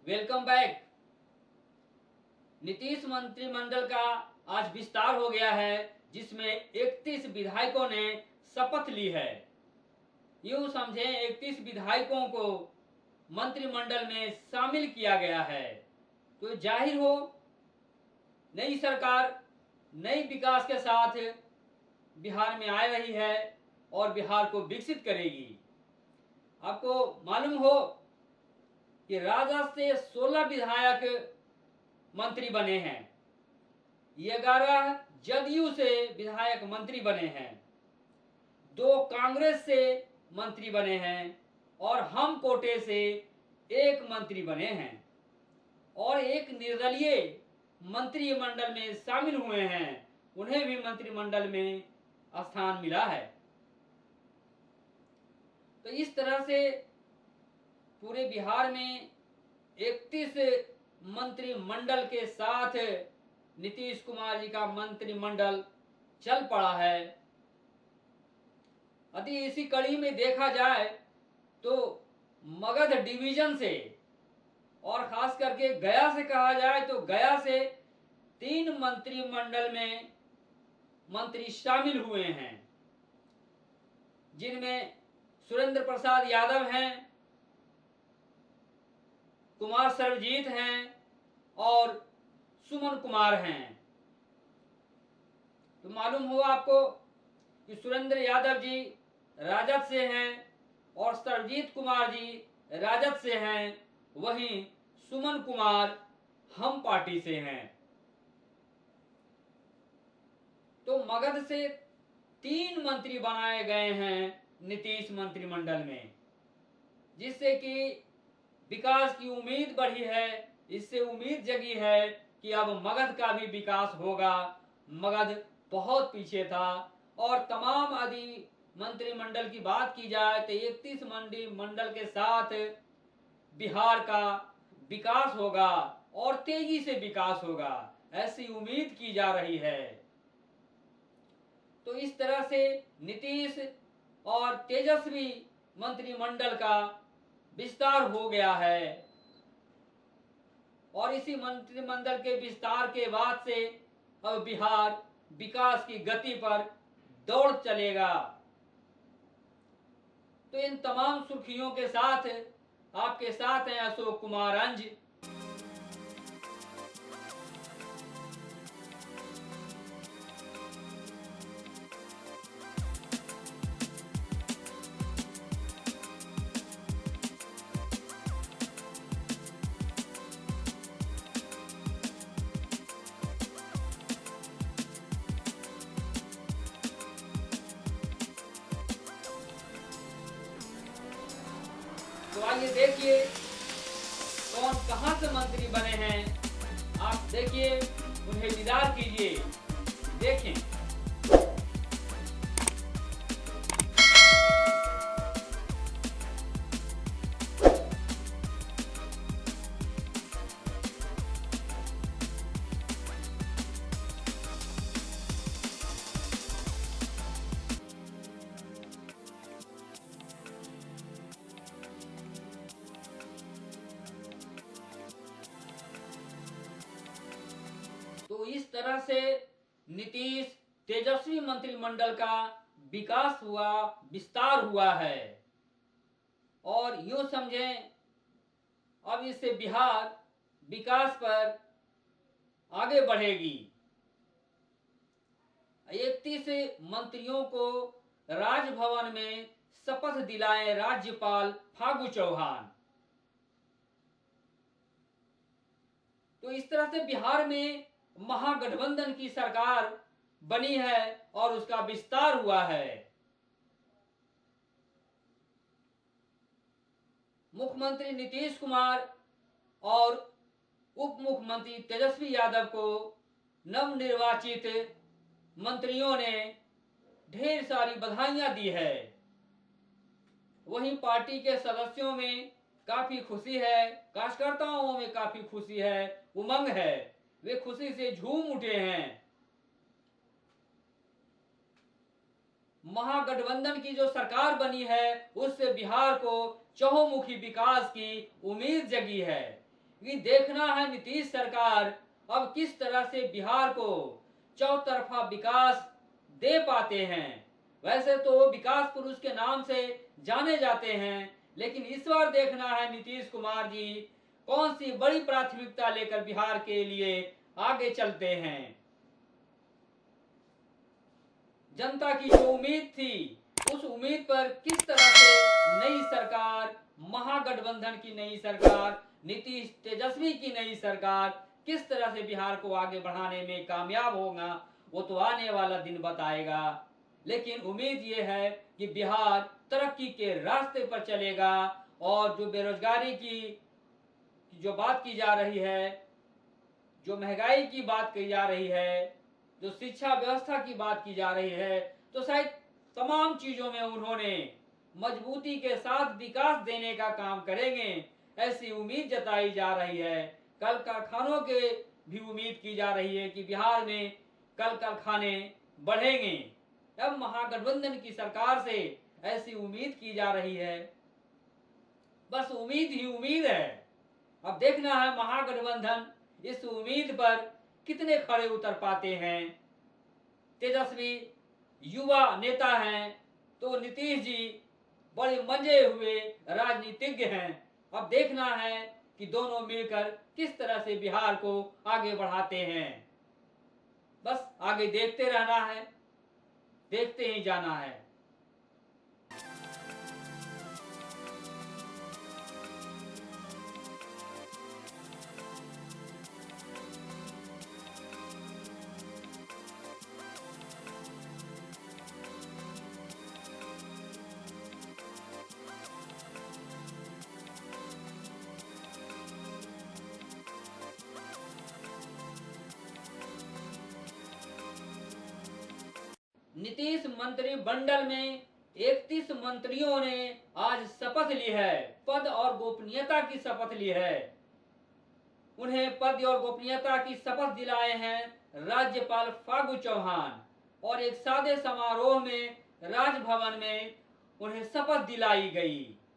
Welcome back. Nitish मंत्रिमंडल का आज विस्तार हो गया है, जिसमें 31 विधायकों ने शपथ ली है। यूं समझें 31 विधायकों को मंत्रिमंडल में शामिल किया गया है। तो जाहिर हो नई सरकार नई विकास के साथ बिहार में आ रही है और बिहार को विकसित करेगी। आपको मालूम हो कि राजद से 16 विधायक मंत्री बने हैं, 11 जदयू से विधायक मंत्री बने हैं, 2 कांग्रेस से मंत्री बने हैं और हम कोटे से 1 मंत्री बने हैं और एक निर्दलीय मंत्रिमंडल में शामिल हुए हैं, उन्हें भी मंत्रिमंडल में स्थान मिला है। तो इस तरह से पूरे बिहार में 31 मंत्रिमंडल के साथ नीतीश कुमार जी का मंत्रिमंडल चल पड़ा है। यदि इसी कड़ी में देखा जाए तो मगध डिवीजन से और खास करके गया से कहा जाए तो गया से 3 मंत्रिमंडल में मंत्री शामिल हुए हैं, जिनमें सुरेंद्र प्रसाद यादव हैं, कुमार सर्वजीत हैं और सुमन कुमार हैं। तो मालूम हो आपको कि सुरेंद्र यादव जी राजद से हैं और सर्वजीत कुमार जी राजद से हैं, वहीं सुमन कुमार हम पार्टी से हैं। तो मगध से 3 मंत्री बनाए गए हैं नीतीश मंत्रिमंडल में, जिससे कि विकास की उम्मीद बढ़ी है। इससे उम्मीद जगी है कि अब मगध का भी विकास होगा। मगध बहुत पीछे था और तमाम आदि मंत्रिमंडल की बात की जाए तो 31 मंत्रिमंडल के साथ बिहार का विकास होगा और तेजी से विकास होगा, ऐसी उम्मीद की जा रही है। तो इस तरह से नीतीश और तेजस्वी मंत्रिमंडल का विस्तार हो गया है और इसी मंत्रिमंडल के विस्तार के बाद से अब बिहार विकास की गति पर दौड़ चलेगा। तो इन तमाम सुर्खियों के साथ आपके साथ हैं अशोक कुमार अंज। तो आइए देखिए कौन कहां से मंत्री बने हैं। आप देखिए, उन्हें दीदार कीजिए, देखें। तो इस तरह से नीतीश तेजस्वी मंत्रिमंडल का विकास हुआ, विस्तार हुआ है और यूं समझें अब इससे बिहार विकास पर आगे बढ़ेगी। 31 मंत्रियों को राजभवन में शपथ दिलाए राज्यपाल फागू चौहान। तो इस तरह से बिहार में महागठबंधन की सरकार बनी है और उसका विस्तार हुआ है। मुख्यमंत्री नीतीश कुमार और उप मुख्यमंत्री तेजस्वी यादव को नवनिर्वाचित मंत्रियों ने ढेर सारी बधाइयां दी है। वहीं पार्टी के सदस्यों में काफी खुशी है, कार्यकर्ताओं में काफी खुशी है, उमंग है, वे खुशी से झूम उठे हैं। महागठबंधन की जो सरकार बनी है उससे बिहार को चहुमुखी विकास की उम्मीद जगी है। कि देखना है नीतीश सरकार अब किस तरह से बिहार को चौतरफा विकास दे पाते हैं। वैसे तो वो विकास पुरुष के नाम से जाने जाते हैं, लेकिन इस बार देखना है नीतीश कुमार जी कौन सी बड़ी प्राथमिकता लेकर बिहार के लिए आगे चलते हैं। जनता की जो उम्मीद थी उस उम्मीद पर किस तरह से नई सरकार, महागठबंधन की नई सरकार, नीतीश तेजस्वी की नई सरकार किस तरह से बिहार को आगे बढ़ाने में कामयाब होगा, वो तो आने वाला दिन बताएगा। लेकिन उम्मीद ये है कि बिहार तरक्की के रास्ते पर चलेगा और जो बेरोजगारी की जो बात की जा रही है, जो महंगाई की बात की जा रही है, जो शिक्षा व्यवस्था की बात की जा रही है, तो शायद तमाम चीजों में उन्होंने मजबूती के साथ विकास देने का काम करेंगे, ऐसी उम्मीद जताई जा रही है। कल कारखानों के भी उम्मीद की जा रही है कि बिहार में कल कारखाने बढ़ेंगे। अब महागठबंधन की सरकार से ऐसी उम्मीद की जा रही है। बस उम्मीद ही उम्मीद है। अब देखना है महागठबंधन इस उम्मीद पर कितने खड़े उतर पाते हैं। तेजस्वी युवा नेता हैं तो नीतीश जी बड़े मंजे हुए राजनीतिज्ञ हैं। अब देखना है कि दोनों मिलकर किस तरह से बिहार को आगे बढ़ाते हैं। बस आगे देखते रहना है, देखते ही जाना है। नीतीश मंत्रिमंडल में 31 मंत्रियों ने आज शपथ ली है, पद और गोपनीयता की शपथ ली है। उन्हें पद और गोपनीयता की शपथ दिलाए हैं राज्यपाल फागू चौहान और एक सादे समारोह में राजभवन में उन्हें शपथ दिलाई गई।